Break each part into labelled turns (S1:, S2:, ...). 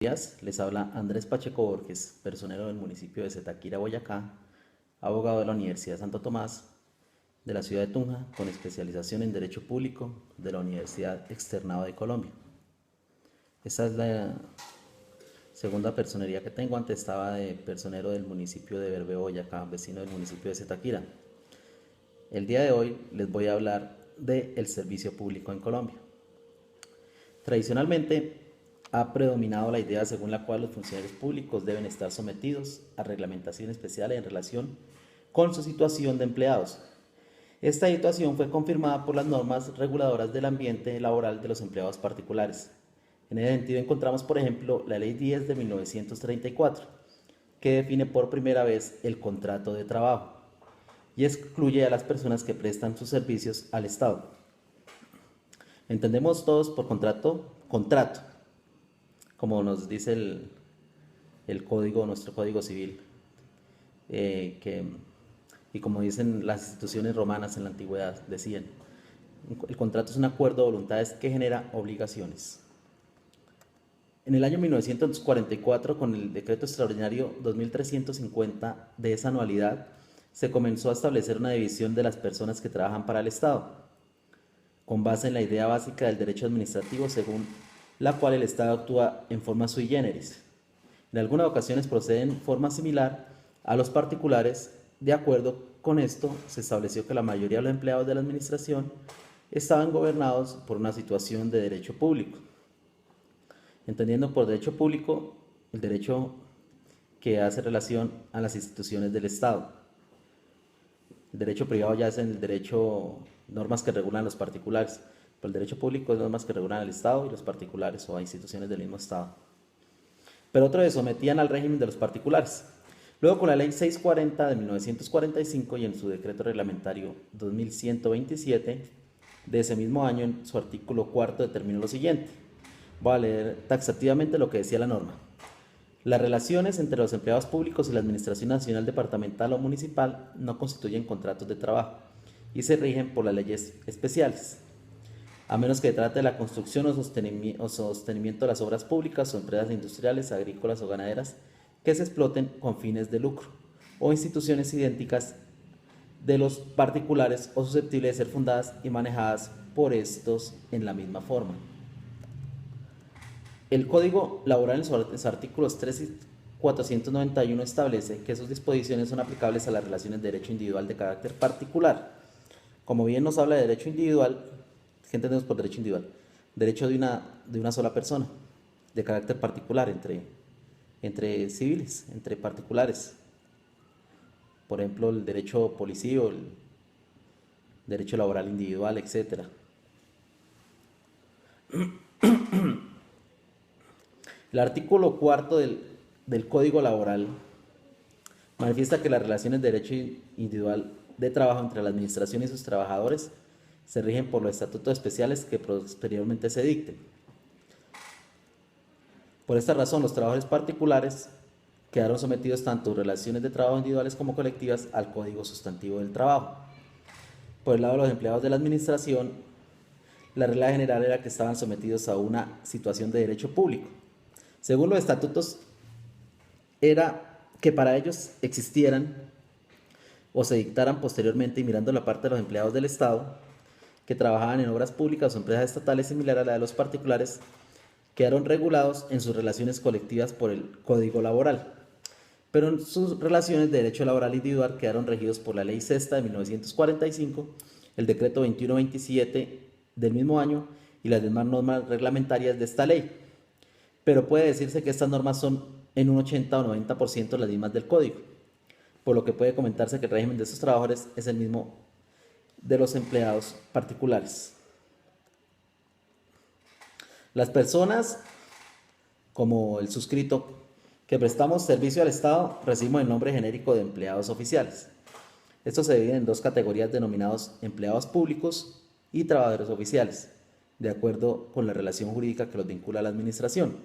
S1: Días, les habla Andrés Pacheco Borges, personero del municipio de Zetaquira, Boyacá, abogado de la Universidad Santo Tomás, de la ciudad de Tunja, con especialización en Derecho Público de la Universidad Externado de Colombia. Esta es la segunda personería que tengo, antes estaba de personero del municipio de Bermeo, Boyacá, vecino del municipio de Zetaquira. El día de hoy les voy a hablar del servicio público en Colombia. Tradicionalmente ha predominado la idea según la cual los funcionarios públicos deben estar sometidos a reglamentación especial en relación con su situación de empleados. Esta situación fue confirmada por las normas reguladoras del ambiente laboral de los empleados particulares. En ese sentido encontramos, por ejemplo, la Ley 10 de 1934, que define por primera vez el contrato de trabajo y excluye a las personas que prestan sus servicios al Estado. Entendemos todos por contrato, como nos dice el código, nuestro código civil, y como dicen las instituciones romanas en la antigüedad, decían, el contrato es un acuerdo de voluntades que genera obligaciones. En el año 1944, con el decreto extraordinario 2350 de esa anualidad, se comenzó a establecer una división de las personas que trabajan para el Estado, con base en la idea básica del derecho administrativo, según la cual el Estado actúa en forma sui generis. En algunas ocasiones procede en forma similar a los particulares. De acuerdo con esto, se estableció que la mayoría de los empleados de la administración estaban gobernados por una situación de derecho público. Entendiendo por derecho público el derecho que hace relación a las instituciones del Estado. El derecho privado ya es en el derecho, normas que regulan los particulares, pero el derecho público es normas que regulan al Estado y los particulares o a instituciones del mismo Estado. Pero otros se sometían al régimen de los particulares. Luego, con la Ley 640 de 1945 y en su decreto reglamentario 2127 de ese mismo año, en su artículo 4 determinó lo siguiente. Voy a leer taxativamente lo que decía la norma. Las relaciones entre los empleados públicos y la Administración Nacional, Departamental o Municipal no constituyen contratos de trabajo y se rigen por las leyes especiales, a menos que trate de la construcción o sostenimiento de las obras públicas o empresas industriales, agrícolas o ganaderas que se exploten con fines de lucro, o instituciones idénticas de los particulares o susceptibles de ser fundadas y manejadas por estos en la misma forma. El Código Laboral en sus artículos 3 y 491 establece que sus disposiciones son aplicables a las relaciones de derecho individual de carácter particular. Como bien nos habla de derecho individual, ¿qué entendemos por derecho individual? Derecho de una sola persona, de carácter particular, entre civiles, entre particulares. Por ejemplo, el derecho policío, el derecho laboral individual, etc. El artículo 4 del Código Laboral manifiesta que las relaciones de derecho individual de trabajo entre la administración y sus trabajadores se rigen por los estatutos especiales que posteriormente se dicten. Por esta razón, los trabajadores particulares quedaron sometidos tanto a relaciones de trabajo individuales como colectivas al Código Sustantivo del Trabajo. Por el lado de los empleados de la administración, la regla general era que estaban sometidos a una situación de derecho público. Según los estatutos, era que para ellos existieran o se dictaran posteriormente, y mirando la parte de los empleados del Estado que trabajaban en obras públicas o empresas estatales similar a la de los particulares, quedaron regulados en sus relaciones colectivas por el Código Laboral, pero en sus relaciones de derecho laboral individual quedaron regidos por la Ley Sexta de 1945, el Decreto 2127 del mismo año y las demás normas reglamentarias de esta ley. Pero puede decirse que estas normas son en un 80 o 90% las mismas del Código, por lo que puede comentarse que el régimen de estos trabajadores es el mismo de los empleados particulares. Las personas, como el suscrito, que prestamos servicio al Estado, recibimos el nombre genérico de empleados oficiales. Estos se dividen en dos categorías denominados empleados públicos y trabajadores oficiales, de acuerdo con la relación jurídica que los vincula a la administración.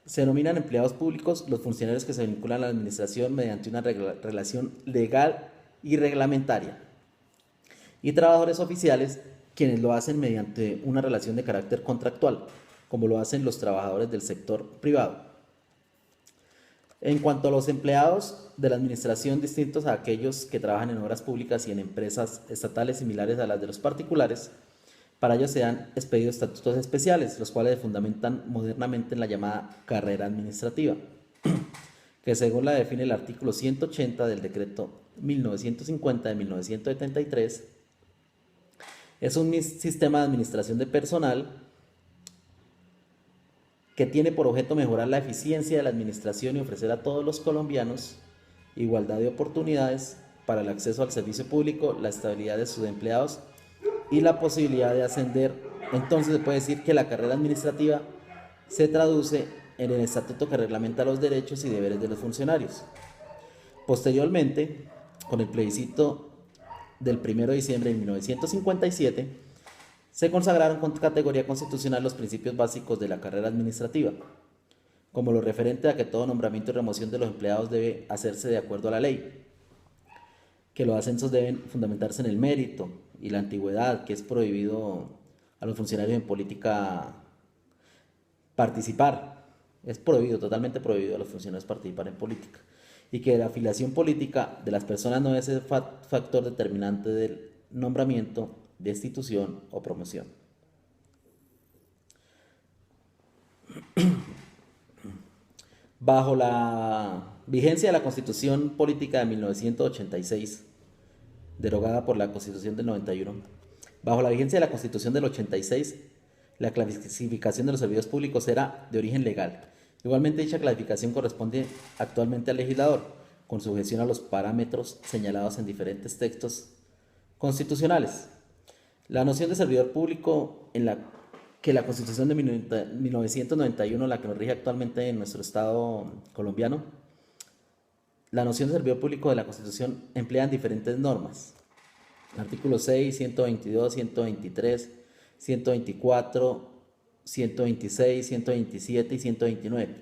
S1: Se denominan empleados públicos los funcionarios que se vinculan a la administración mediante una relación legal y reglamentaria, y trabajadores oficiales quienes lo hacen mediante una relación de carácter contractual, como lo hacen los trabajadores del sector privado. En cuanto a los empleados de la administración distintos a aquellos que trabajan en obras públicas y en empresas estatales similares a las de los particulares, para ello se han expedido estatutos especiales, los cuales se fundamentan modernamente en la llamada carrera administrativa, que según la define el artículo 180 del decreto 1950 de 1973, es un sistema de administración de personal que tiene por objeto mejorar la eficiencia de la administración y ofrecer a todos los colombianos igualdad de oportunidades para el acceso al servicio público, la estabilidad de sus empleados y la posibilidad de ascender. Entonces se puede decir que la carrera administrativa se traduce en el estatuto que reglamenta los derechos y deberes de los funcionarios. Posteriormente, con el plebiscito del 1 de diciembre de 1957, se consagraron con categoría constitucional los principios básicos de la carrera administrativa, como lo referente a que todo nombramiento y remoción de los empleados debe hacerse de acuerdo a la ley, que los ascensos deben fundamentarse en el mérito y la antigüedad, que es prohibido a los funcionarios en política participar, es prohibido, totalmente prohibido a los funcionarios participar en política, y que la afiliación política de las personas no es el factor determinante del nombramiento, destitución o promoción. Bajo la vigencia de la Constitución Política de 1986, derogada por la Constitución del 91, bajo la vigencia de la Constitución del 86, la clasificación de los servidores públicos era de origen legal. Igualmente, dicha clasificación corresponde actualmente al legislador, con sujeción a los parámetros señalados en diferentes textos constitucionales. La noción de servidor público en la que la Constitución de 1991, la que nos rige actualmente en nuestro Estado colombiano, la noción de servidor público de la Constitución emplea diferentes normas. Artículos 6, 122, 123, 124, 126, 127 y 129.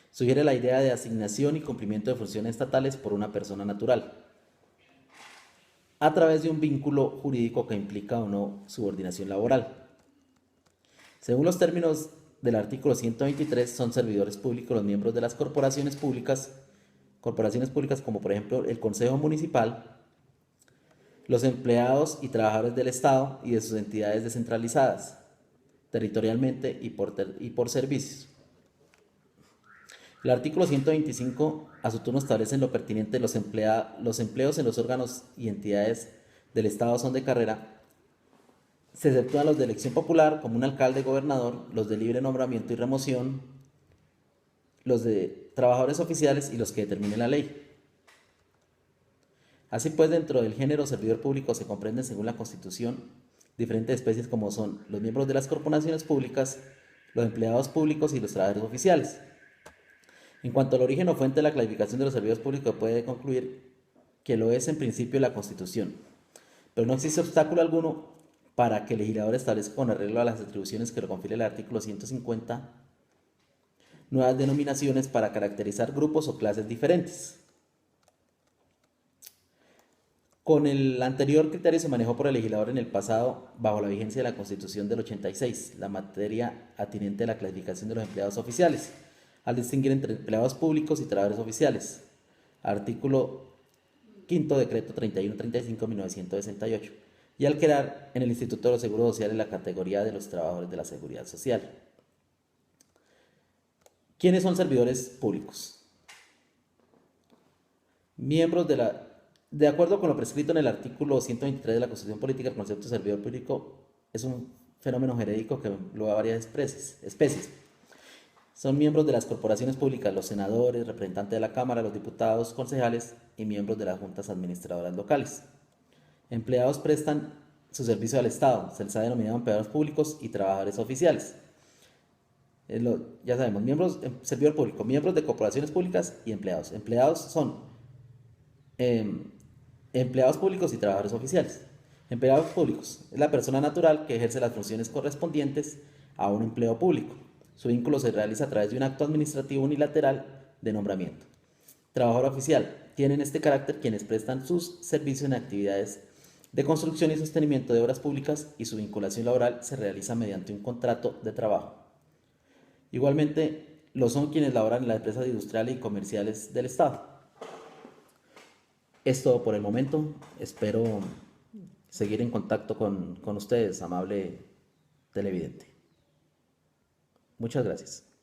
S1: Sugiere la idea de asignación y cumplimiento de funciones estatales por una persona natural, a través de un vínculo jurídico que implica o no subordinación laboral. Según los términos del artículo 123, son servidores públicos los miembros de las corporaciones públicas como por ejemplo el Consejo Municipal, los empleados y trabajadores del Estado y de sus entidades descentralizadas, territorialmente y por servicios. El artículo 125 a su turno establece en lo pertinente los empleos en los órganos y entidades del Estado son de carrera. Se exceptúan los de elección popular, como un alcalde, gobernador, los de libre nombramiento y remoción, los de trabajadores oficiales y los que determine la ley. Así pues, dentro del género servidor público se comprenden, según la Constitución, diferentes especies como son los miembros de las corporaciones públicas, los empleados públicos y los trabajadores oficiales. En cuanto al origen o fuente de la clasificación de los servidores públicos, puede concluir que lo es en principio la Constitución, pero no existe obstáculo alguno para que el legislador establezca con arreglo a las atribuciones que le confiere el artículo 150 nuevas denominaciones para caracterizar grupos o clases diferentes. Con el anterior criterio se manejó por el legislador en el pasado bajo la vigencia de la Constitución del 86, la materia atinente a la clasificación de los empleados oficiales, al distinguir entre empleados públicos y trabajadores oficiales. Artículo 5, decreto 3135/1968. Y al crear en el Instituto de los Seguros Sociales la categoría de los trabajadores de la Seguridad Social. ¿Quiénes son servidores públicos? Miembros de acuerdo con lo prescrito en el artículo 123 de la Constitución Política, el concepto de servidor público es un fenómeno jurídico que engloba varias especies. Son miembros de las corporaciones públicas, los senadores, representantes de la Cámara, los diputados, concejales y miembros de las juntas administradoras locales. Empleados prestan su servicio al Estado, se les ha denominado empleados públicos y trabajadores oficiales. Ya sabemos, servidor público, miembros de corporaciones públicas y empleados. Empleados son empleados públicos y trabajadores oficiales. Empleados públicos es la persona natural que ejerce las funciones correspondientes a un empleo público. Su vínculo se realiza a través de un acto administrativo unilateral de nombramiento. Trabajador oficial. Tienen este carácter quienes prestan sus servicios en actividades de construcción y sostenimiento de obras públicas y su vinculación laboral se realiza mediante un contrato de trabajo. Igualmente, lo son quienes laboran en las empresas industriales y comerciales del Estado. Es todo por el momento. Espero seguir en contacto con ustedes, amable televidente. Muchas gracias.